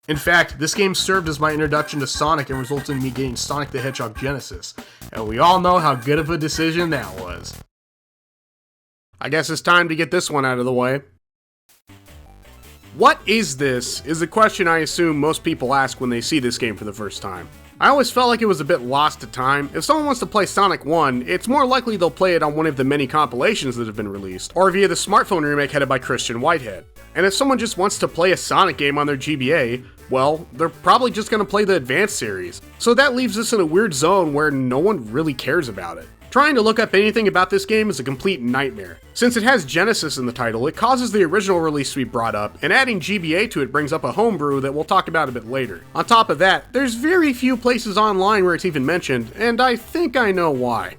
In fact, this game served as my introduction to Sonic and resulted in me getting Sonic the Hedgehog Genesis, and we all know how good of a decision that was. I guess it's time to get this one out of the way. What is this? Is a question I assume most people ask when they see this game for the first time. I always felt like it was a bit lost to time. If someone wants to play Sonic 1, it's more likely they'll play it on one of the many compilations that have been released, or via the smartphone remake headed by Christian Whitehead. And if someone just wants to play a Sonic game on their GBA, well, they're probably just going to play the Advance series. So that leaves us in a weird zone where no one really cares about it. Trying to look up anything about this game is a complete nightmare. Since it has Genesis in the title, it causes the original release to be brought up, and adding GBA to it brings up a homebrew that we'll talk about a bit later. On top of that, there's very few places online where it's even mentioned, and I think I know why.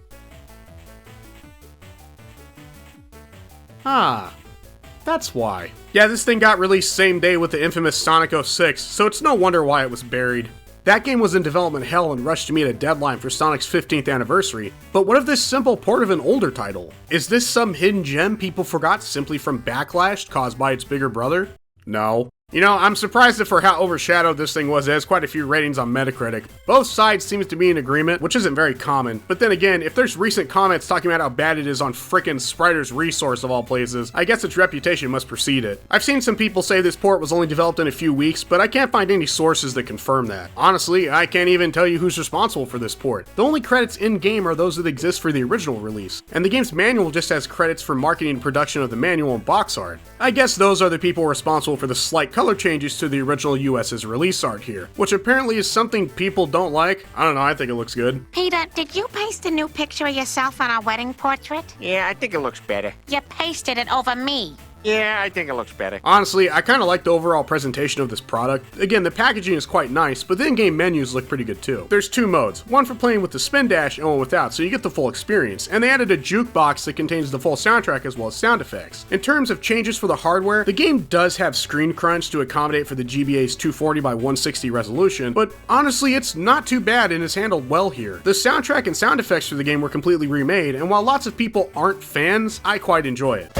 That's why. Yeah, this thing got released same day with the infamous Sonic 06, so it's no wonder why it was buried. That game was in development hell and rushed to meet a deadline for Sonic's 15th anniversary, but what of this simple port of an older title? Is this some hidden gem people forgot simply from backlash caused by its bigger brother? No. You know, I'm surprised that for how overshadowed this thing was, it has quite a few ratings on Metacritic. Both sides seem to be in agreement, which isn't very common. But then again, if there's recent comments talking about how bad it is on frickin' Spriter's Resource of all places, I guess its reputation must precede it. I've seen some people say this port was only developed in a few weeks, but I can't find any sources that confirm that. Honestly, I can't even tell you who's responsible for this port. The only credits in-game are those that exist for the original release, and the game's manual just has credits for marketing and production of the manual and box art. I guess those are the people responsible for the slight color changes to the original US's release art here, which apparently is something people don't like. I don't know, I think it looks good. Peter, did you paste a new picture of yourself on our wedding portrait? Yeah, I think it looks better. You pasted it over me. Yeah, I think it looks better. Honestly, I kinda like the overall presentation of this product. Again, the packaging is quite nice, but the in-game menus look pretty good too. There's two modes, one for playing with the spin dash and one without, so you get the full experience. And they added a jukebox that contains the full soundtrack as well as sound effects. In terms of changes for the hardware, the game does have screen crunch to accommodate for the GBA's 240 by 160 resolution, but honestly, it's not too bad and is handled well here. The soundtrack and sound effects for the game were completely remade, and while lots of people aren't fans, I quite enjoy it.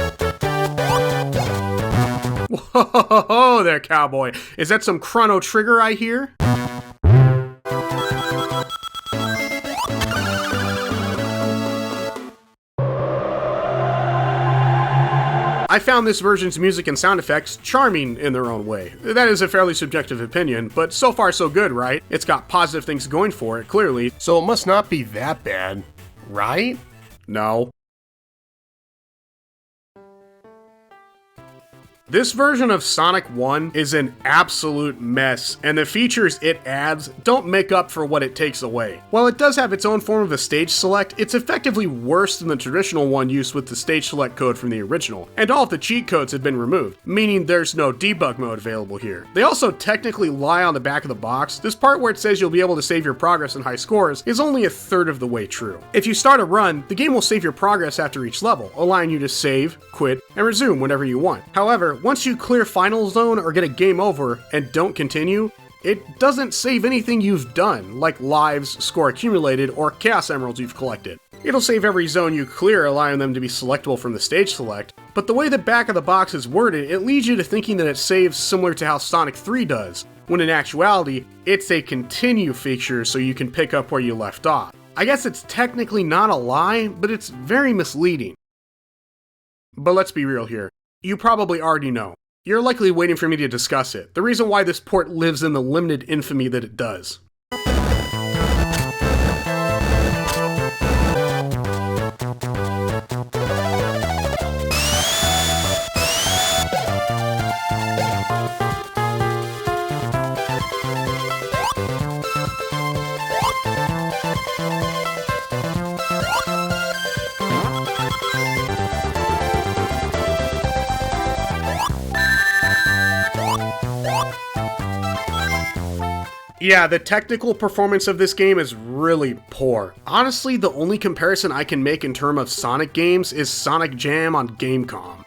Whoa there, cowboy. Is that some Chrono Trigger I hear? I found this version's music and sound effects charming in their own way. That is a fairly subjective opinion, but so far so good, right? It's got positive things going for it, clearly, so it must not be that bad, right? No. This version of Sonic 1 is an absolute mess, and the features it adds don't make up for what it takes away. While it does have its own form of a stage select, it's effectively worse than the traditional one used with the stage select code from the original, and all of the cheat codes have been removed, meaning there's no debug mode available here. They also technically lie on the back of the box. This part where it says you'll be able to save your progress and high scores is only a third of the way true. If you start a run, the game will save your progress after each level, allowing you to save, quit, and resume whenever you want. However, once you clear Final Zone or get a game over and don't continue, it doesn't save anything you've done, like lives, score accumulated, or Chaos Emeralds you've collected. It'll save every zone you clear, allowing them to be selectable from the stage select, but the way the back of the box is worded, it leads you to thinking that it saves similar to how Sonic 3 does, when in actuality, it's a continue feature so you can pick up where you left off. I guess it's technically not a lie, but it's very misleading. But let's be real here. You probably already know. You're likely waiting for me to discuss it, the reason why this port lives in the limited infamy that it does. Yeah, the technical performance of this game is really poor. Honestly, the only comparison I can make in terms of Sonic games is Sonic Jam on Gamecom.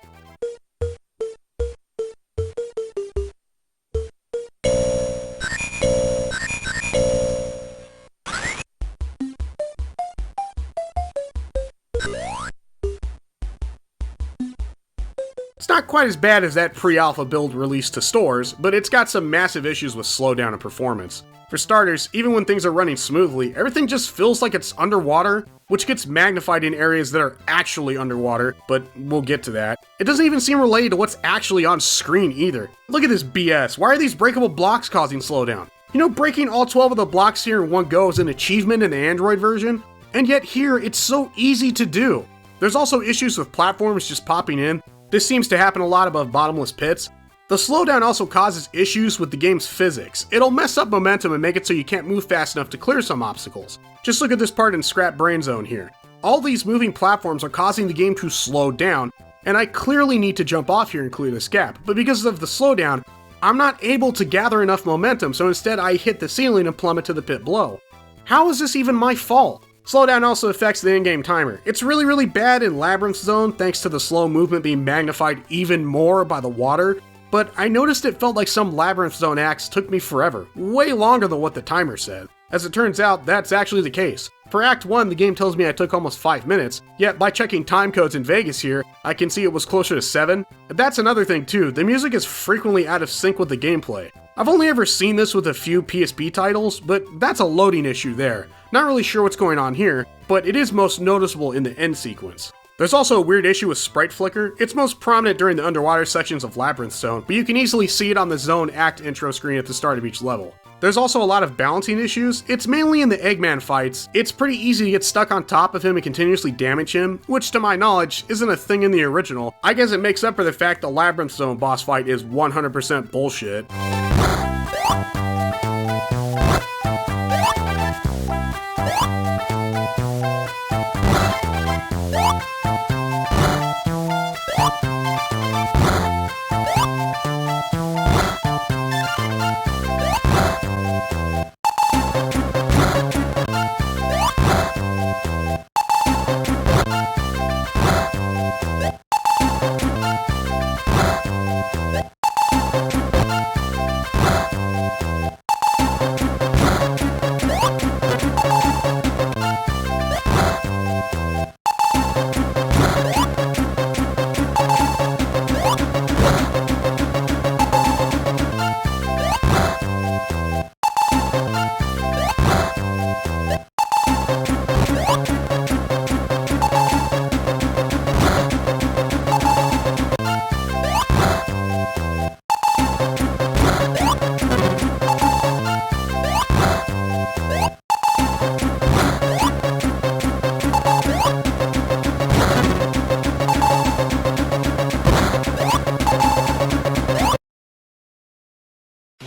It's not quite as bad as that pre-alpha build released to stores, but it's got some massive issues with slowdown and performance. For starters, even when things are running smoothly, everything just feels like it's underwater, which gets magnified in areas that are actually underwater, but we'll get to that. It doesn't even seem related to what's actually on screen either. Look at this BS, why are these breakable blocks causing slowdown? You know, breaking all 12 of the blocks here in one go is an achievement in the Android version, and yet here it's so easy to do. There's also issues with platforms just popping in. This seems to happen a lot above bottomless pits. The slowdown also causes issues with the game's physics. It'll mess up momentum and make it so you can't move fast enough to clear some obstacles. Just look at this part in Scrap Brain Zone here. All these moving platforms are causing the game to slow down, and I clearly need to jump off here and clear this gap, but because of the slowdown, I'm not able to gather enough momentum, so instead I hit the ceiling and plummet to the pit below. How is this even my fault? Slowdown also affects the in-game timer. It's really bad in Labyrinth Zone thanks to the slow movement being magnified even more by the water, but I noticed it felt like some Labyrinth Zone acts took me forever, way longer than what the timer said. As it turns out, that's actually the case. For Act 1, the game tells me I took almost 5 minutes, yet by checking time codes in Vegas here, I can see it was closer to 7. That's another thing too, the music is frequently out of sync with the gameplay. I've only ever seen this with a few PSP titles, but that's a loading issue there. Not really sure what's going on here, but it is most noticeable in the end sequence. There's also a weird issue with sprite flicker. It's most prominent during the underwater sections of Labyrinth Zone, but you can easily see it on the Zone Act intro screen at the start of each level. There's also a lot of balancing issues. It's mainly in the Eggman fights. It's pretty easy to get stuck on top of him and continuously damage him, which to my knowledge isn't a thing in the original. I guess it makes up for the fact the Labyrinth Zone boss fight is 100% bullshit.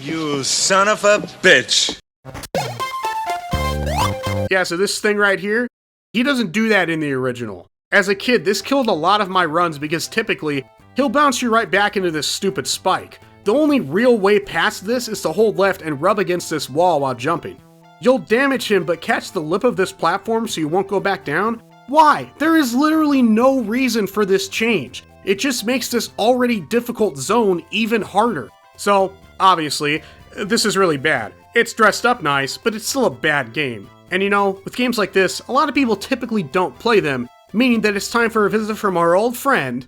You son of a bitch. Yeah, so this thing right here, he doesn't do that in the original. As a kid, this killed a lot of my runs because typically, he'll bounce you right back into this stupid spike. The only real way past this is to hold left and rub against this wall while jumping. You'll damage him but catch the lip of this platform so you won't go back down? Why? There is literally no reason for this change. It just makes this already difficult zone even harder. So, obviously, this is really bad. It's dressed up nice, but it's still a bad game. And you know, with games like this, a lot of people typically don't play them, meaning that it's time for a visit from our old friend.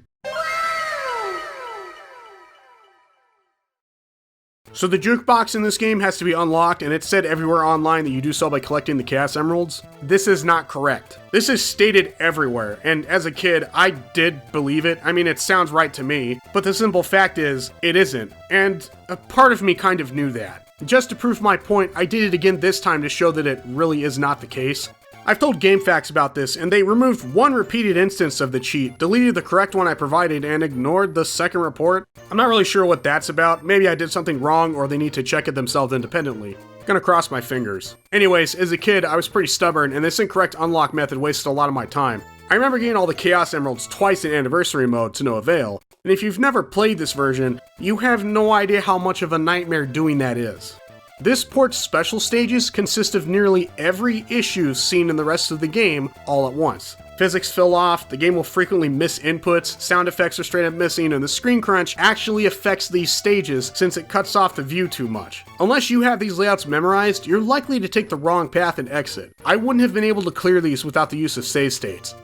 So the jukebox in this game has to be unlocked, and it's said everywhere online that you do so by collecting the Chaos Emeralds. This is not correct. This is stated everywhere, and as a kid, I did believe it. I mean, it sounds right to me, but the simple fact is, it isn't. And a part of me kind of knew that. Just to prove my point, I did it again this time to show that it really is not the case. I've told GameFAQs about this, and they removed one repeated instance of the cheat, deleted the correct one I provided, and ignored the second report. I'm not really sure what that's about. Maybe I did something wrong, or they need to check it themselves independently. Gonna cross my fingers. Anyways, as a kid, I was pretty stubborn, and this incorrect unlock method wasted a lot of my time. I remember getting all the Chaos Emeralds twice in Anniversary Mode to no avail, and if you've never played this version, you have no idea how much of a nightmare doing that is. This port's special stages consist of nearly every issue seen in the rest of the game all at once. Physics fill off, the game will frequently miss inputs, sound effects are straight up missing, and the screen crunch actually affects these stages since it cuts off the view too much. Unless you have these layouts memorized, you're likely to take the wrong path and exit. I wouldn't have been able to clear these without the use of save states.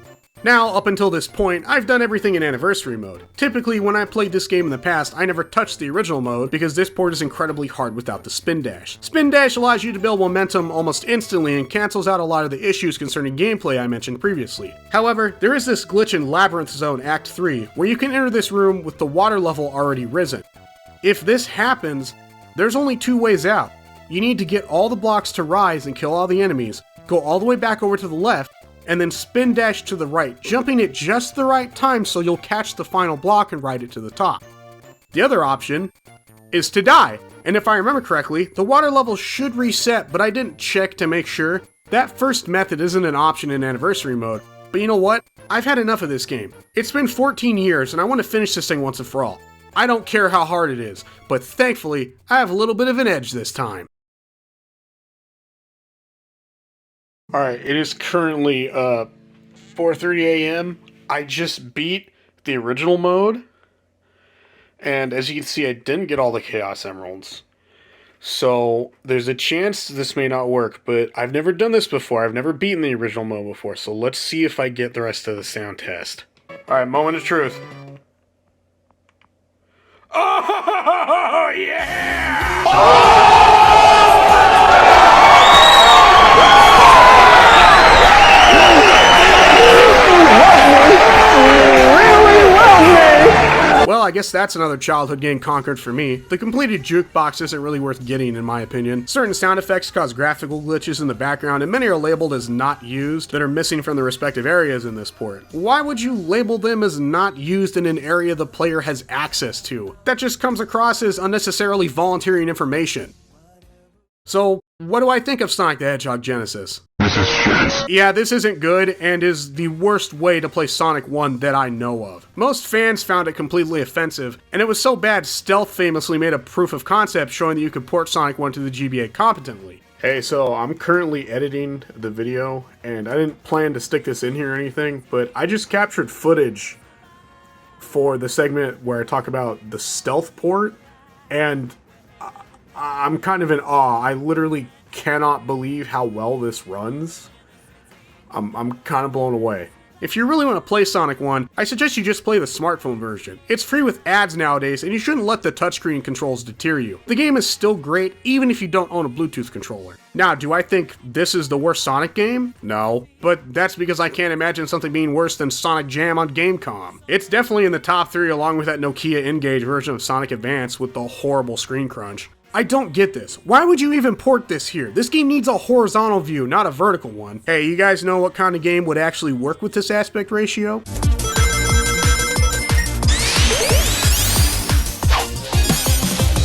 Now, up until this point, I've done everything in Anniversary mode. Typically, when I played this game in the past, I never touched the original mode because this port is incredibly hard without the spin dash. Spin dash allows you to build momentum almost instantly and cancels out a lot of the issues concerning gameplay I mentioned previously. However, there is this glitch in Labyrinth Zone Act 3 where you can enter this room with the water level already risen. If this happens, there's only two ways out. You need to get all the blocks to rise and kill all the enemies, go all the way back over to the left, and then spin dash to the right, jumping at just the right time so you'll catch the final block and ride it to the top. The other option is to die, and if I remember correctly, the water level should reset, but I didn't check to make sure. That first method isn't an option in Anniversary mode, but you know what? I've had enough of this game. It's been 14 years and I want to finish this thing once and for all. I don't care how hard it is, but thankfully, I have a little bit of an edge this time. Alright, it is currently 4:30 a.m. I just beat the original mode, and as you can see, I didn't get all the Chaos Emeralds. So, there's a chance this may not work, but I've never done this before. I've never beaten the original mode before, so let's see if I get the rest of the sound test. Alright, moment of truth. Oh, yeah! Well, I guess that's another childhood game conquered for me. The completed jukebox isn't really worth getting, in my opinion. Certain sound effects cause graphical glitches in the background, and many are labeled as not used that are missing from the respective areas in this port. Why would you label them as not used in an area the player has access to? That just comes across as unnecessarily volunteering information. So, what do I think of Sonic the Hedgehog Genesis? This is shit. Yeah, this isn't good, and is the worst way to play Sonic 1 that I know of. Most fans found it completely offensive, and it was so bad Stealth famously made a proof of concept showing that you could port Sonic 1 to the GBA competently. Hey, so I'm currently editing the video, and I didn't plan to stick this in here or anything, but I just captured footage for the segment where I talk about the Stealth port, and I'm kind of in awe. I literally cannot believe how well this runs. I'm kind of blown away. If you really want to play Sonic 1, I suggest you just play the smartphone version. It's free with ads nowadays, and you shouldn't let the touchscreen controls deter you. The game is still great, even if you don't own a Bluetooth controller. Now, do I think this is the worst Sonic game? No. But that's because I can't imagine something being worse than Sonic Jam on Gamecom. It's definitely in the top 3 along with that Nokia N-Gage version of Sonic Advance with the horrible screen crunch. I don't get this. Why would you even port this here? This game needs a horizontal view, not a vertical one. Hey, you guys know what kind of game would actually work with this aspect ratio?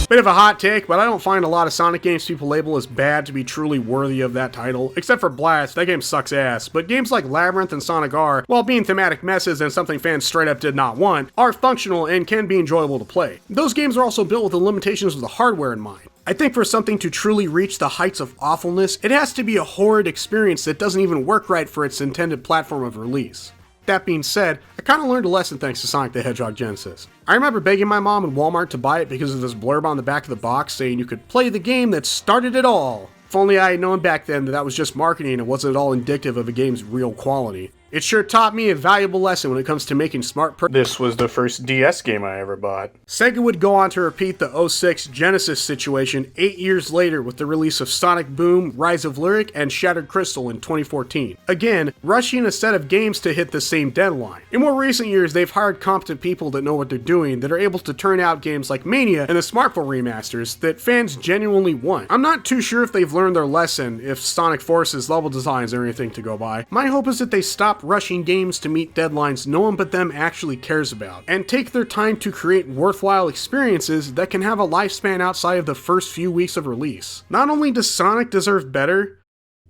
Bit of a hot take, but I don't find a lot of Sonic games people label as bad to be truly worthy of that title. Except for Blast, that game sucks ass. But games like Labyrinth and Sonic R, while being thematic messes and something fans straight up did not want, are functional and can be enjoyable to play. Those games are also built with the limitations of the hardware in mind. I think for something to truly reach the heights of awfulness, it has to be a horrid experience that doesn't even work right for its intended platform of release. That being said, I kinda learned a lesson thanks to Sonic the Hedgehog Genesis. I remember begging my mom in Walmart to buy it because of this blurb on the back of the box saying you could play the game that started it all. If only I had known back then that that was just marketing and wasn't at all indicative of a game's real quality. It sure taught me a valuable lesson when it comes to making smart This was the first DS game I ever bought. Sega would go on to repeat the 06 Genesis situation 8 years later with the release of Sonic Boom, Rise of Lyric, and Shattered Crystal in 2014. Again, rushing a set of games to hit the same deadline. In more recent years, they've hired competent people that know what they're doing that are able to turn out games like Mania and the smartphone remasters that fans genuinely want. I'm not too sure if they've learned their lesson, if Sonic Forces level designs are anything to go by. My hope is that they stop rushing games to meet deadlines no one but them actually cares about, and take their time to create worthwhile experiences that can have a lifespan outside of the first few weeks of release. Not only does Sonic deserve better,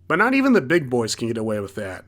but not even the big boys can get away with that.